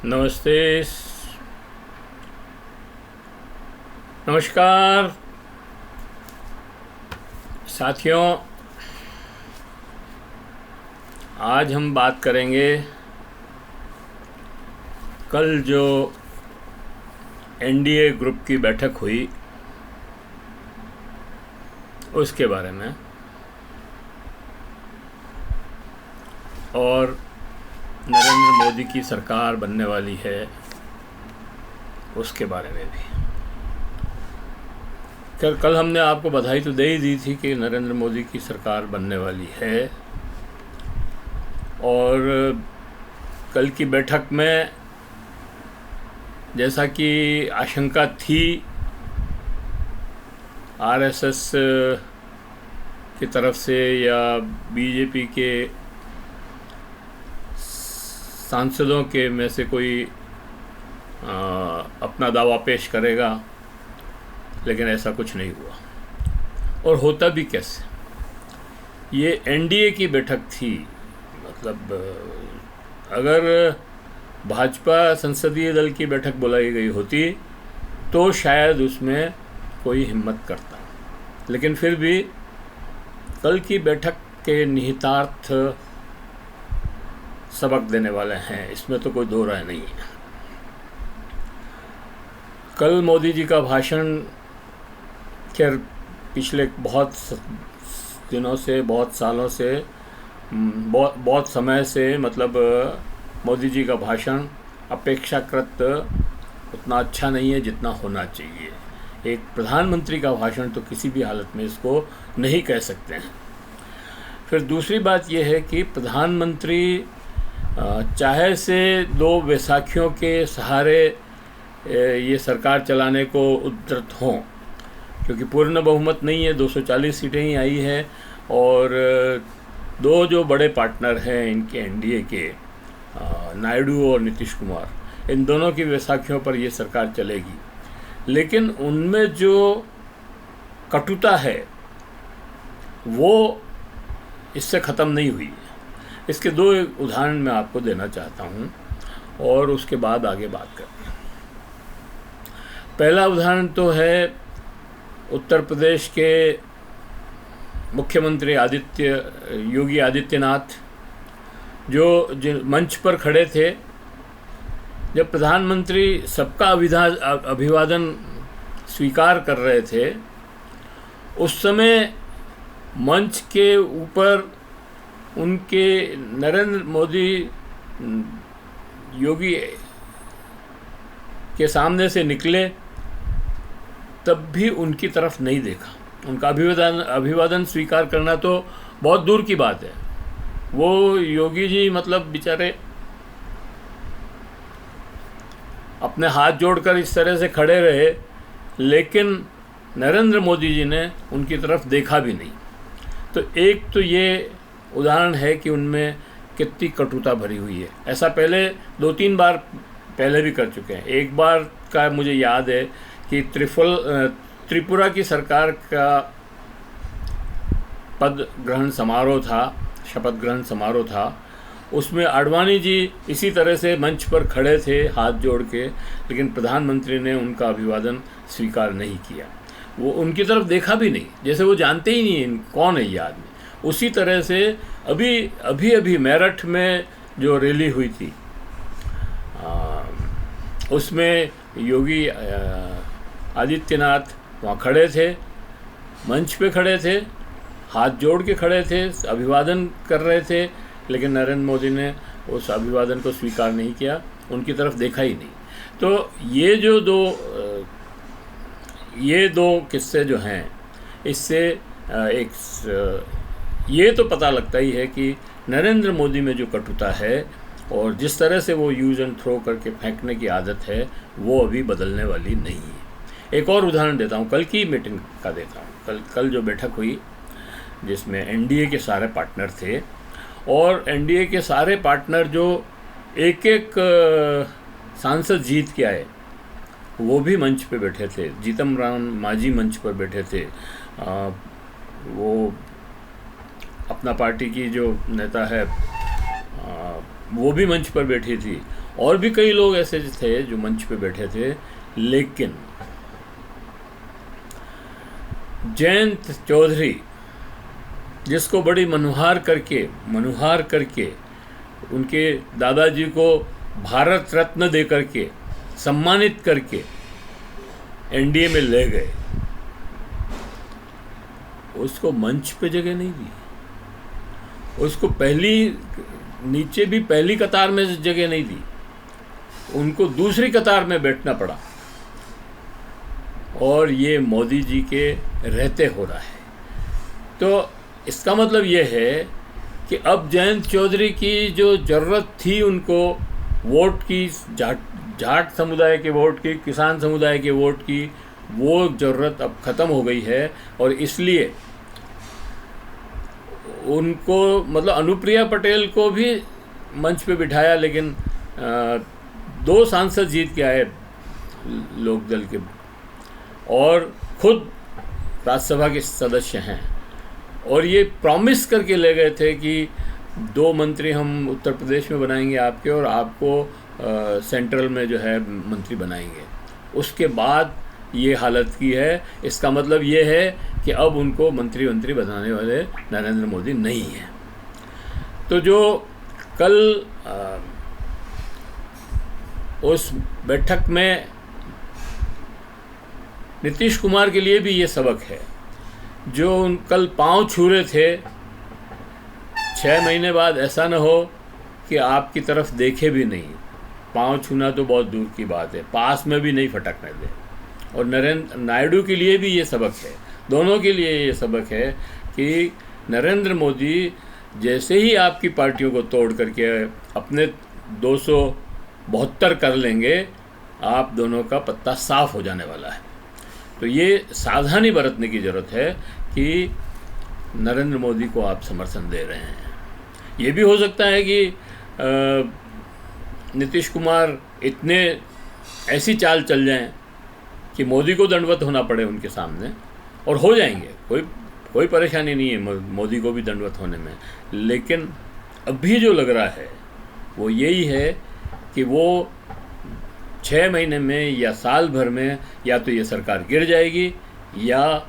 नमस्ते। नमस्कार साथियों, आज हम बात करेंगे कल जो एनडीए ग्रुप की बैठक हुई उसके बारे में और नरेंद्र मोदी की सरकार बनने वाली है उसके बारे में भी। कल हमने आपको बधाई तो दे ही दी थी कि नरेंद्र मोदी की सरकार बनने वाली है, और कल की बैठक में जैसा कि आशंका थी, आरएसएस की तरफ से या बीजेपी के सांसदों के में से कोई अपना दावा पेश करेगा, लेकिन ऐसा कुछ नहीं हुआ। और होता भी कैसे, ये एनडीए की बैठक थी। मतलब अगर भाजपा संसदीय दल की बैठक बुलाई गई होती तो शायद उसमें कोई हिम्मत करता, लेकिन फिर भी कल की बैठक के निहितार्थ सबक देने वाले हैं, इसमें तो कोई दो राय नहीं है। कल मोदी जी का भाषण, खैर पिछले बहुत दिनों से, बहुत सालों से, बहुत समय से, मतलब मोदी जी का भाषण अपेक्षाकृत उतना अच्छा नहीं है जितना होना चाहिए। एक प्रधानमंत्री का भाषण तो किसी भी हालत में इसको नहीं कह सकते हैं। फिर दूसरी बात यह है कि प्रधानमंत्री चाहे से दो वैसाखियों के सहारे ये सरकार चलाने को उद्यत हों, क्योंकि पूर्ण बहुमत नहीं है, 240 सीटें ही आई है, और दो जो बड़े पार्टनर हैं इनके एनडीए के, नायडू और नीतीश कुमार, इन दोनों की वैसाखियों पर ये सरकार चलेगी। लेकिन उनमें जो कटुता है वो इससे ख़त्म नहीं हुई है। इसके दो उदाहरण मैं आपको देना चाहता हूँ और उसके बाद आगे बात करते हैं। पहला उदाहरण तो है उत्तर प्रदेश के मुख्यमंत्री योगी आदित्यनाथ, जो मंच पर खड़े थे जब प्रधानमंत्री सबका अभिवादन स्वीकार कर रहे थे। उस समय मंच के ऊपर उनके नरेंद्र मोदी योगी के सामने से निकले, तब भी उनकी तरफ नहीं देखा। उनका अभिवादन स्वीकार करना तो बहुत दूर की बात है। वो योगी जी मतलब बेचारे अपने हाथ जोड़कर इस तरह से खड़े रहे, लेकिन नरेंद्र मोदी जी ने उनकी तरफ देखा भी नहीं। तो एक तो ये उदाहरण है कि उनमें कितनी कटुता भरी हुई है। ऐसा पहले 2-3 बार पहले भी कर चुके हैं। एक बार का मुझे याद है कि त्रिपुरा की सरकार का पद ग्रहण समारोह था, शपथ ग्रहण समारोह था। उसमें आडवाणी जी इसी तरह से मंच पर खड़े थे हाथ जोड़ के, लेकिन प्रधानमंत्री ने उनका अभिवादन स्वीकार नहीं किया। वो उनकी तरफ देखा भी नहीं, जैसे वो जानते ही नहीं कौन है ये आदमी। उसी तरह से अभी मेरठ में जो रैली हुई थी, उसमें योगी आदित्यनाथ वहाँ खड़े थे, मंच पे खड़े थे, हाथ जोड़ के खड़े थे, अभिवादन कर रहे थे, लेकिन नरेंद्र मोदी ने उस अभिवादन को स्वीकार नहीं किया, उनकी तरफ देखा ही नहीं। तो ये दो किस्से जो हैं, इससे ये तो पता लगता ही है कि नरेंद्र मोदी में जो कटुता है और जिस तरह से वो यूज़ एंड थ्रो करके फेंकने की आदत है, वो अभी बदलने वाली नहीं है। एक और उदाहरण देता हूँ, कल की मीटिंग का देता हूँ। कल जो बैठक हुई जिसमें एनडीए के सारे पार्टनर थे, और एनडीए के सारे पार्टनर जो एक सांसद जीत के आए, वो भी मंच पे बैठे थे। जीतन राम मांझी मंच पर बैठे थे। वो अपना पार्टी की जो नेता है वो भी मंच पर बैठी थी, और भी कई लोग ऐसे थे जो मंच पे बैठे थे, लेकिन जयंत चौधरी, जिसको बड़ी मनुहार करके उनके दादाजी को भारत रत्न दे करके सम्मानित करके एनडीए में ले गए, उसको मंच पे जगह नहीं दी, उसको नीचे भी पहली कतार में जगह नहीं दी, उनको दूसरी कतार में बैठना पड़ा। और ये मोदी जी के रहते हो रहा है। तो इसका मतलब ये है कि अब जयंत चौधरी की जो ज़रूरत थी उनको वोट की, जाट समुदाय के वोट की, किसान समुदाय के वोट की, वो ज़रूरत अब ख़त्म हो गई है। और इसलिए उनको, मतलब अनुप्रिया पटेल को भी मंच पे बिठाया, लेकिन 2 सांसद जीत के आए लोकदल के, और खुद राज्यसभा के सदस्य हैं। और ये प्रॉमिस करके ले गए थे कि 2 मंत्री हम उत्तर प्रदेश में बनाएंगे आपके, और आपको सेंट्रल में जो है मंत्री बनाएंगे। उसके बाद ये हालत की है। इसका मतलब ये है कि अब उनको मंत्री बनाने वाले नरेंद्र मोदी नहीं हैं। तो जो कल उस बैठक में नीतीश कुमार के लिए भी ये सबक है, जो कल पांव छू रहे थे, 6 महीने बाद ऐसा न हो कि आपकी तरफ देखे भी नहीं। पांव छूना तो बहुत दूर की बात है, पास में भी नहीं फटकने दे। और नरेंद्र नायडू के लिए भी ये सबक है, दोनों के लिए ये सबक है कि नरेंद्र मोदी जैसे ही आपकी पार्टियों को तोड़ करके अपने 272 कर लेंगे, आप दोनों का पत्ता साफ हो जाने वाला है। तो ये सावधानी बरतने की ज़रूरत है कि नरेंद्र मोदी को आप समर्थन दे रहे हैं। ये भी हो सकता है कि नीतीश कुमार इतने ऐसी चाल चल जाएं कि मोदी को दंडवत होना पड़े उनके सामने, और हो जाएंगे, कोई परेशानी नहीं है मोदी को भी दंडवत होने में। लेकिन अभी जो लग रहा है वो यही है कि वो 6 महीने में या साल भर में या तो ये सरकार गिर जाएगी, या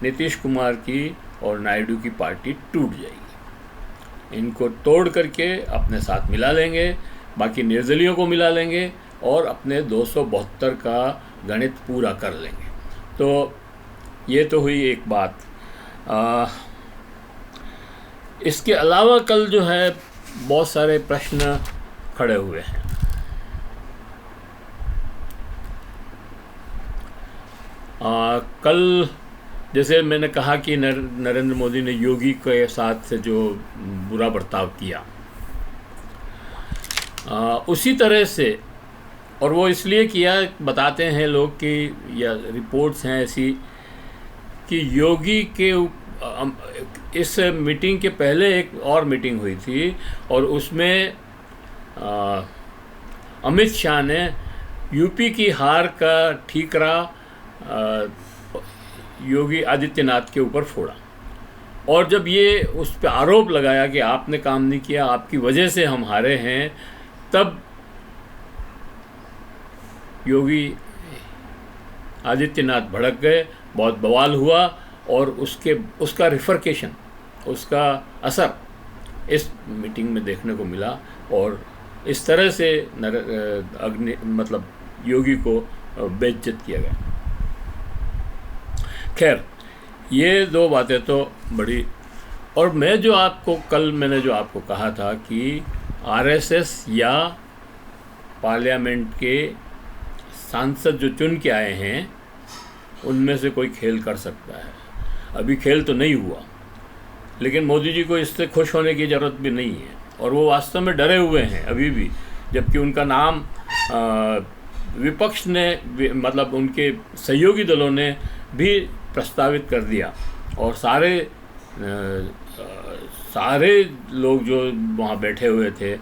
नीतीश कुमार की और नायडू की पार्टी टूट जाएगी। इनको तोड़ करके अपने साथ मिला लेंगे, बाकी निर्दलियों को मिला लेंगे, और अपने 272 का गणित पूरा कर लेंगे। तो ये तो हुई एक बात। इसके अलावा कल जो है बहुत सारे प्रश्न खड़े हुए हैं। कल जैसे मैंने कहा कि नरेंद्र मोदी ने योगी के साथ से जो बुरा बर्ताव किया, उसी तरह से, और वो इसलिए किया, बताते हैं लोग कि, या रिपोर्ट्स हैं ऐसी कि योगी के इस मीटिंग के पहले एक और मीटिंग हुई थी, और उसमें अमित शाह ने यूपी की हार का ठीकरा योगी आदित्यनाथ के ऊपर फोड़ा। और जब ये उस पर आरोप लगाया कि आपने काम नहीं किया, आपकी वजह से हम हारे हैं, तब योगी आदित्यनाथ भड़क गए, बहुत बवाल हुआ, और उसका रिफरकेशन, उसका असर इस मीटिंग में देखने को मिला। और इस तरह से मतलब योगी को बेइज्जत किया गया। खैर, ये 2 बातें तो बड़ी। और मैंने जो आपको कहा था कि आरएसएस या पार्लियामेंट के सांसद जो चुन के आए हैं, उनमें से कोई खेल कर सकता है। अभी खेल तो नहीं हुआ, लेकिन मोदी जी को इससे खुश होने की ज़रूरत भी नहीं है, और वो वास्तव में डरे हुए हैं अभी भी, जबकि उनका नाम विपक्ष ने, मतलब उनके सहयोगी दलों ने भी प्रस्तावित कर दिया, और सारे लोग जो वहाँ बैठे हुए थे,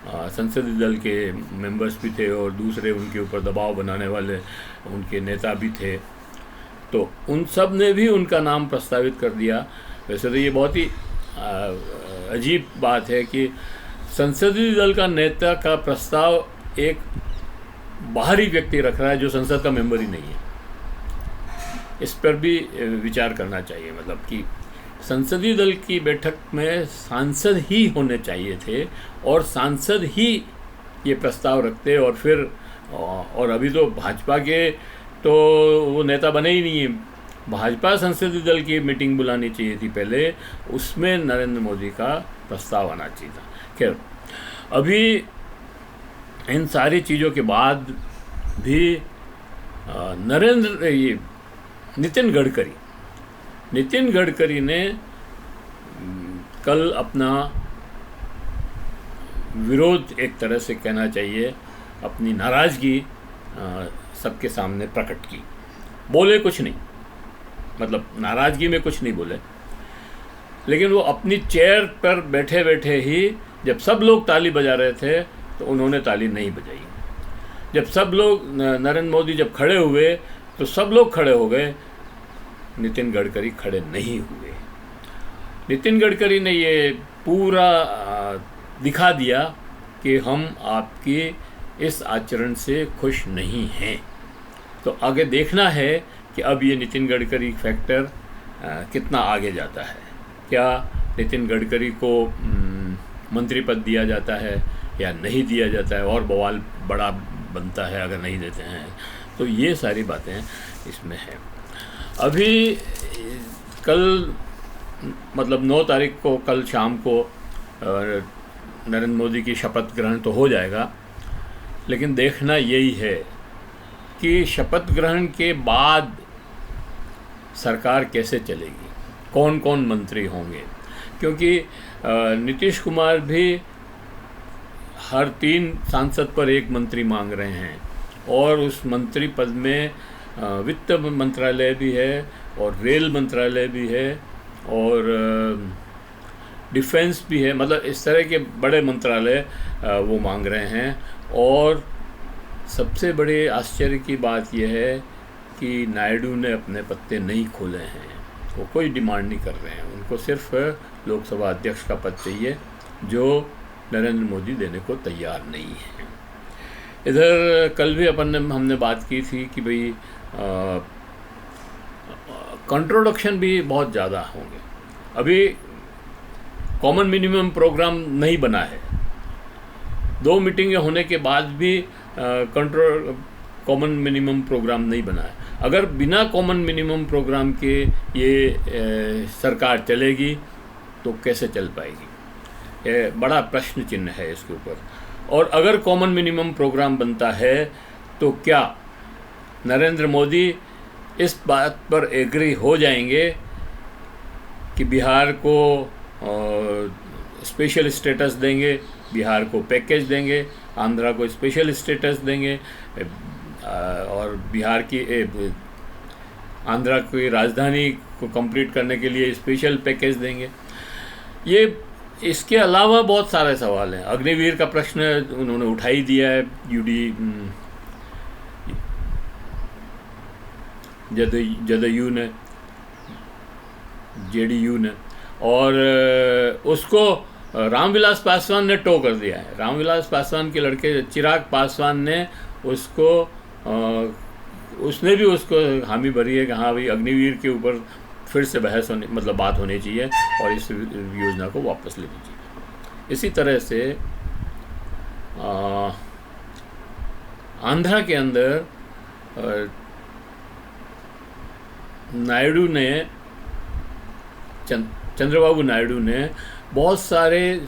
संसदीय दल के मेंबर्स भी थे, और दूसरे उनके ऊपर दबाव बनाने वाले उनके नेता भी थे, तो उन सब ने भी उनका नाम प्रस्तावित कर दिया। वैसे तो ये बहुत ही अजीब बात है कि संसदीय दल का नेता का प्रस्ताव एक बाहरी व्यक्ति रख रहा है जो संसद का मेंबर ही नहीं है। इस पर भी विचार करना चाहिए, मतलब कि संसदीय दल की बैठक में सांसद ही होने चाहिए थे और सांसद ही ये प्रस्ताव रखते, और फिर और अभी तो भाजपा के तो वो नेता बने ही नहीं है। भाजपा संसदीय दल की मीटिंग बुलानी चाहिए थी पहले, उसमें नरेंद्र मोदी का प्रस्ताव आना चाहिए था। खैर, अभी इन सारी चीज़ों के बाद भी नितिन गडकरी ने कल अपना विरोध, एक तरह से कहना चाहिए अपनी नाराज़गी सबके सामने प्रकट की। बोले कुछ नहीं, मतलब नाराज़गी में कुछ नहीं बोले, लेकिन वो अपनी चेयर पर बैठे बैठे ही जब सब लोग ताली बजा रहे थे तो उन्होंने ताली नहीं बजाई। जब सब लोग, नरेंद्र मोदी जब खड़े हुए तो सब लोग खड़े हो गए, नितिन गडकरी खड़े नहीं हुए। नितिन गडकरी ने ये पूरा दिखा दिया कि हम आपके इस आचरण से खुश नहीं हैं। तो आगे देखना है कि अब ये नितिन गडकरी फैक्टर कितना आगे जाता है। क्या नितिन गडकरी को मंत्री पद दिया जाता है या नहीं दिया जाता है, और बवाल बड़ा बनता है अगर नहीं देते हैं। तो ये सारी बातें इसमें हैं। अभी कल, मतलब 9 तारीख को, कल शाम को नरेंद्र मोदी की शपथ ग्रहण तो हो जाएगा, लेकिन देखना यही है कि शपथ ग्रहण के बाद सरकार कैसे चलेगी, कौन कौन मंत्री होंगे, क्योंकि नीतीश कुमार भी हर 3 सांसद पर 1 मंत्री मांग रहे हैं, और उस मंत्री पद में वित्त मंत्रालय भी है और रेल मंत्रालय भी है और डिफेंस भी है, मतलब इस तरह के बड़े मंत्रालय वो मांग रहे हैं। और सबसे बड़े आश्चर्य की बात यह है कि नायडू ने अपने पत्ते नहीं खोले हैं, वो कोई डिमांड नहीं कर रहे हैं, उनको सिर्फ लोकसभा अध्यक्ष का पद चाहिए, जो नरेंद्र मोदी देने को तैयार नहीं है। इधर कल भी हमने बात की थी कि भाई कॉन्ट्रोडक्शन भी बहुत ज़्यादा होंगे। अभी कॉमन मिनिमम प्रोग्राम नहीं बना है, 2 मीटिंगें होने के बाद भी कॉमन मिनिमम प्रोग्राम नहीं बना है। अगर बिना कॉमन मिनिमम प्रोग्राम के ये सरकार चलेगी तो कैसे चल पाएगी, ये बड़ा प्रश्न चिन्ह है इसके ऊपर। और अगर कॉमन मिनिमम प्रोग्राम बनता है तो क्या नरेंद्र मोदी इस बात पर एग्री हो जाएंगे कि बिहार को स्पेशल स्टेटस देंगे, बिहार को पैकेज देंगे, आंध्रा को स्पेशल स्टेटस देंगे, और बिहार की आंध्रा की राजधानी को कंप्लीट करने के लिए स्पेशल पैकेज देंगे। ये इसके अलावा बहुत सारे सवाल हैं। अग्निवीर का प्रश्न उन्होंने उठा ही दिया है, जदयू ने, जेडीयू ने, और उसको रामविलास पासवान ने टो कर दिया है। रामविलास पासवान के लड़के चिराग पासवान ने उसको उसने भी उसको हामी भरी है कि हाँ भाई अग्निवीर के ऊपर फिर से बहस होने, मतलब बात होनी चाहिए और इस योजना को वापस लेनी चाहिए। इसी तरह से आंध्रा के अंदर नायडू ने, चंद्रबाबू नायडू ने बहुत सारे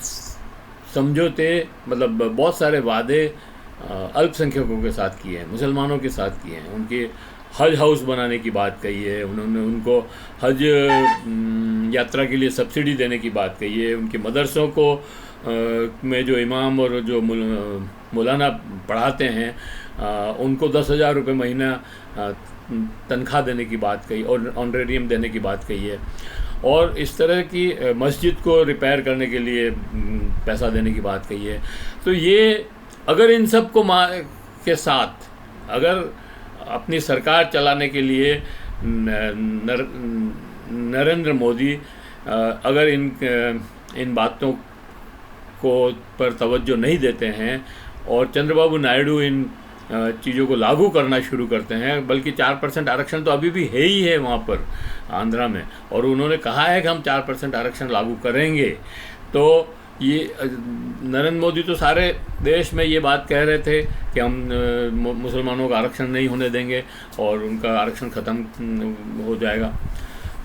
समझौते, मतलब बहुत सारे वादे अल्पसंख्यकों के साथ किए हैं, मुसलमानों के साथ किए हैं। उनके हज हाउस बनाने की बात कही है, उन्होंने उनको हज यात्रा के लिए सब्सिडी देने की बात कही है, उनके मदरसों को में जो इमाम और जो मौलाना पढ़ाते हैं उनको 10,000 रुपये महीना तनख्वाह देने की बात कही और ऑनरेरियम देने की बात कही है, और इस तरह की मस्जिद को रिपेयर करने के लिए पैसा देने की बात कही है। तो ये अगर इन सब को के साथ अगर अपनी सरकार चलाने के लिए नरेंद्र मोदी अगर इन बातों को पर तवज्जो नहीं देते हैं और चंद्रबाबू नायडू इन चीज़ों को लागू करना शुरू करते हैं, बल्कि 4% आरक्षण तो अभी भी है ही है वहाँ पर आंध्रा में, और उन्होंने कहा है कि हम 4% आरक्षण लागू करेंगे। तो ये नरेंद्र मोदी तो सारे देश में ये बात कह रहे थे कि हम मुसलमानों का आरक्षण नहीं होने देंगे और उनका आरक्षण ख़त्म हो जाएगा।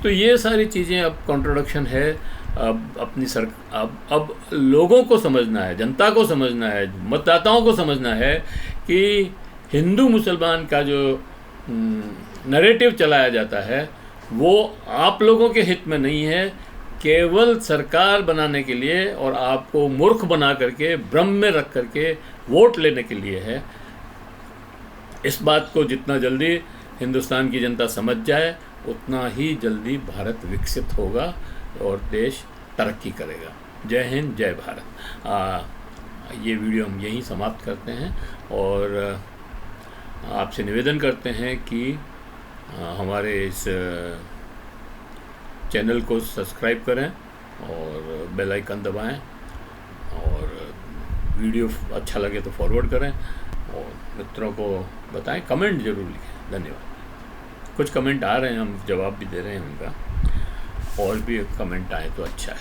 तो ये सारी चीज़ें अब कॉन्ट्रोडक्शन है। अब लोगों को समझना है, जनता को समझना है, मतदाताओं को समझना है कि हिंदू मुसलमान का जो नैरेटिव चलाया जाता है वो आप लोगों के हित में नहीं है, केवल सरकार बनाने के लिए और आपको मूर्ख बना करके भ्रम में रख करके वोट लेने के लिए है। इस बात को जितना जल्दी हिंदुस्तान की जनता समझ जाए उतना ही जल्दी भारत विकसित होगा और देश तरक्की करेगा। जय हिंद, जय भारत। ये वीडियो हम यहीं समाप्त करते हैं और आपसे निवेदन करते हैं कि हमारे इस चैनल को सब्सक्राइब करें और बेल आइकन दबाएं और वीडियो अच्छा लगे तो फॉरवर्ड करें और मित्रों को बताएं, कमेंट जरूर लिखें। धन्यवाद। कुछ कमेंट आ रहे हैं, हम जवाब भी दे रहे हैं उनका, और भी कमेंट आए तो अच्छा है।